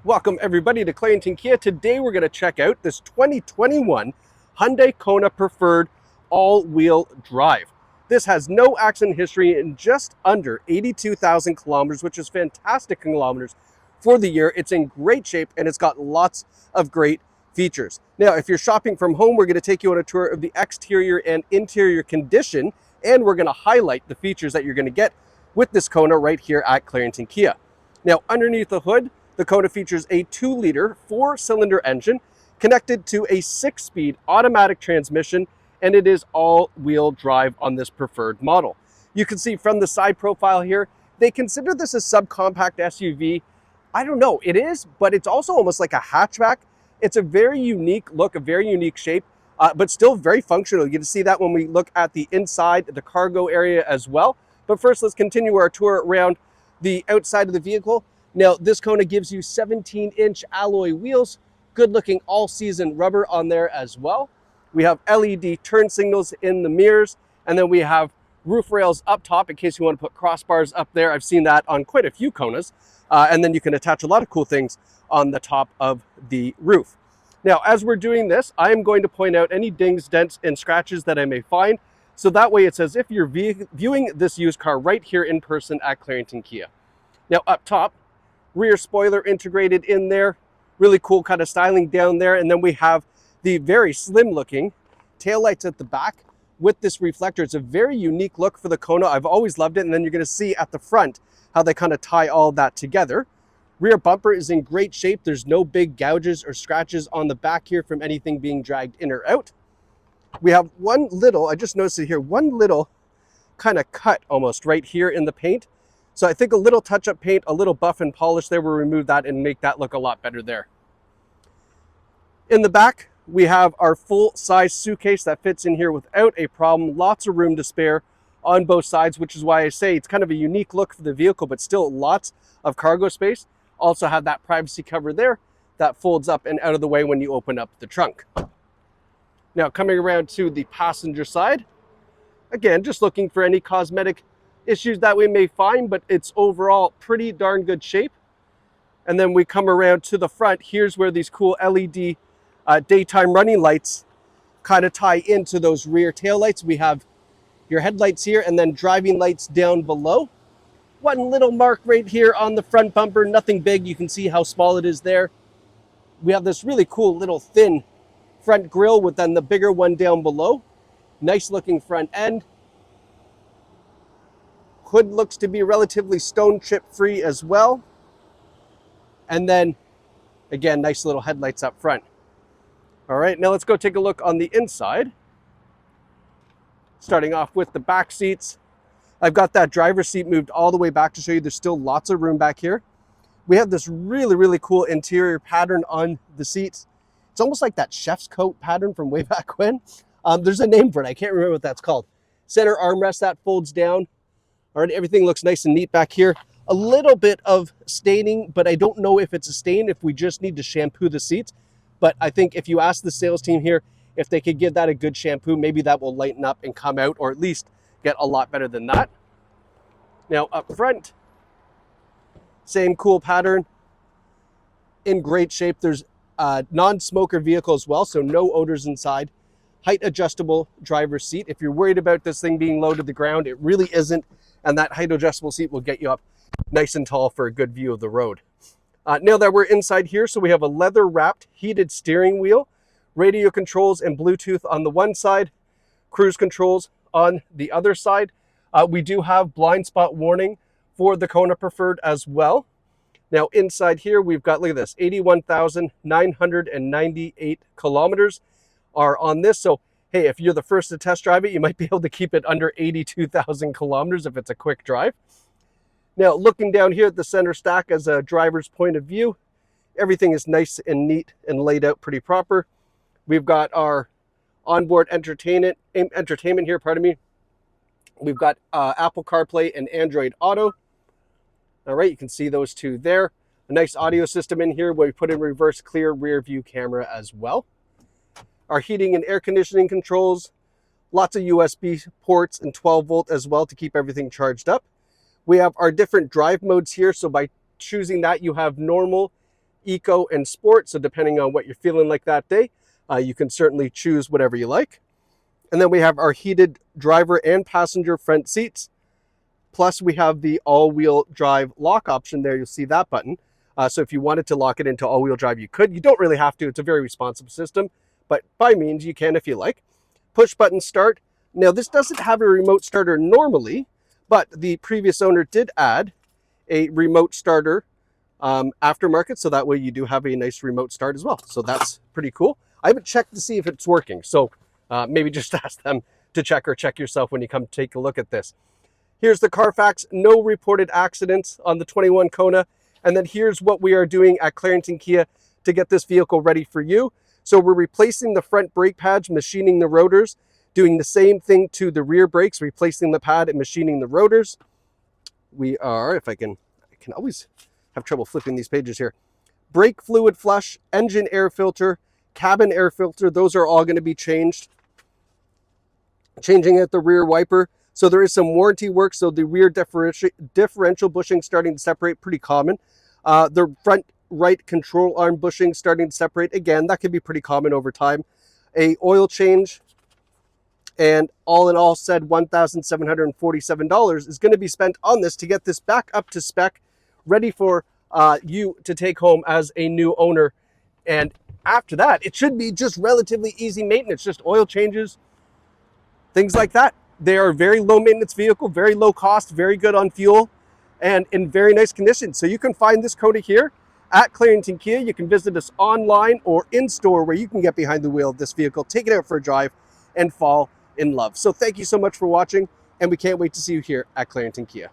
Welcome everybody to Clarington Kia. Today we're going to check out this 2021 Hyundai Kona Preferred all-wheel drive. This has no accident history in just under 82,000 kilometers, which is fantastic kilometers for the year. It's in great shape and it's got lots of great features. Now, if you're shopping from home, we're going to take you on a tour of the exterior and interior condition, and we're going to highlight the features that you're going to get with this Kona right here at Clarington Kia. Now, underneath the hood, the Kona features a 2-liter 4-cylinder engine connected to a 6-speed automatic transmission, and it is all-wheel drive on this preferred model. You can see from the side profile here, they consider this a subcompact SUV. I don't know, it is, but it's also almost like a hatchback. It's a very unique look, a very unique shape, but still very functional. You can see that when we look at the inside, the cargo area as well. But first, let's continue our tour around the outside of the vehicle. Now, this Kona gives you 17-inch alloy wheels, good-looking all-season rubber on there as well. We have LED turn signals in the mirrors, and then we have roof rails up top in case you want to put crossbars up there. I've seen that on quite a few Konas. And then you can attach a lot of cool things on the top of the roof. Now, as we're doing this, I am going to point out any dings, dents, and scratches that I may find. So that way it's as if you're viewing this used car right here in person at Clarington Kia. Now, up top, rear spoiler integrated in there, really cool kind of styling down there. And then we have the very slim looking taillights at the back with this reflector. It's a very unique look for the Kona. I've always loved it. And then you're going to see at the front how they kind of tie all that together. Rear bumper is in great shape. There's no big gouges or scratches on the back here from anything being dragged in or out. We have one little, I just noticed it here, one little kind of cut almost right here in the paint. So I think a little touch-up paint, a little buff and polish there will remove that and make that look a lot better there. In the back, we have our full-size suitcase that fits in here without a problem. Lots of room to spare on both sides, which is why I say it's kind of a unique look for the vehicle, but still lots of cargo space. Also have that privacy cover there that folds up and out of the way when you open up the trunk. Now, coming around to the passenger side, again, just looking for any cosmetic issues that we may find, but it's overall pretty darn good shape. And then we come around to the front. Here's where these cool LED daytime running lights kind of tie into those rear tail lights. We have your headlights here and then driving lights down below. One little mark right here on the front bumper, nothing big. You can see how small it is there. We have this really cool little thin front grille with then the bigger one down below. Nice looking front end. Hood looks to be relatively stone chip free as well. And then again, nice little headlights up front. All right, now let's go take a look on the inside. Starting off with the back seats. I've got that driver's seat moved all the way back to show you there's still lots of room back here. We have this really cool interior pattern on the seats. It's almost like that chef's coat pattern from way back when. There's a name for it. I can't remember what that's called. Center armrest that folds down. All right, everything looks nice and neat back here. A little bit of staining, but I don't know if it's a stain, if we just need to shampoo the seats. But I think if you ask the sales team here, if they could give that a good shampoo, maybe that will lighten up and come out, or at least get a lot better than that. Now up front, same cool pattern, in great shape. There's a non-smoker vehicle as well, so no odors inside. Height adjustable driver's seat. If you're worried about this thing being low to the ground, it really isn't. And that height adjustable seat will get you up nice and tall for a good view of the road. Now that we're inside here, so we have a leather wrapped heated steering wheel, radio controls and Bluetooth on the one side, cruise controls on the other side. We do have blind spot warning for the Kona Preferred as well. Now inside here, we've got, look at this, 81,998 kilometers are on this. So hey, if you're the first to test drive it, you might be able to keep it under 82,000 kilometers if it's a quick drive. Now, looking down here at the center stack as a driver's point of view, everything is nice and neat and laid out pretty proper. We've got our onboard entertainment here, pardon me. We've got Apple CarPlay and Android Auto. All right, you can see those two there. A nice audio system in here where we put in reverse clear rear view camera as well. Our heating and air conditioning controls, lots of USB ports and 12 volt as well to keep everything charged up. We have our different drive modes here. So by choosing that, you have normal, Eco, and Sport. So depending on what you're feeling like that day, you can certainly choose whatever you like. And then we have our heated driver and passenger front seats. Plus we have the all-wheel drive lock option there. You'll see that button. So if you wanted to lock it into all-wheel drive, you could. You don't really have to. It's a very responsive system, but by means you can if you like. Push button start. Now this doesn't have a remote starter normally, but the previous owner did add a remote starter aftermarket, so that way you do have a nice remote start as well. So that's pretty cool. I haven't checked to see if it's working, so maybe just ask them to check, or check yourself when you come take a look at this. Here's the Carfax, no reported accidents on the 21 Kona. And then here's what we are doing at Clarington Kia to get this vehicle ready for you. So we're replacing the front brake pads, machining the rotors, doing the same thing to the rear brakes, replacing the pad and machining the rotors. We are, I can always have trouble flipping these pages here. Brake fluid flush, engine air filter, cabin air filter, those are all going to be changed. Changing at the rear wiper. So there is some warranty work. So the rear differential bushing starting to separate, pretty common. The front right control arm bushing starting to separate. Again, that can be pretty common over time. A oil change. And all in all said, $1,747 is going to be spent on this to get this back up to spec, ready for you to take home as a new owner. And after that, it should be just relatively easy maintenance, just oil changes, things like that. They are a very low maintenance vehicle, very low cost, very good on fuel, and in very nice condition. So you can find this Kona here at Clarington Kia. You can visit us online or in store, where you can get behind the wheel of this vehicle, take it out for a drive, and fall in love. So thank you so much for watching, and we can't wait to see you here at Clarington Kia.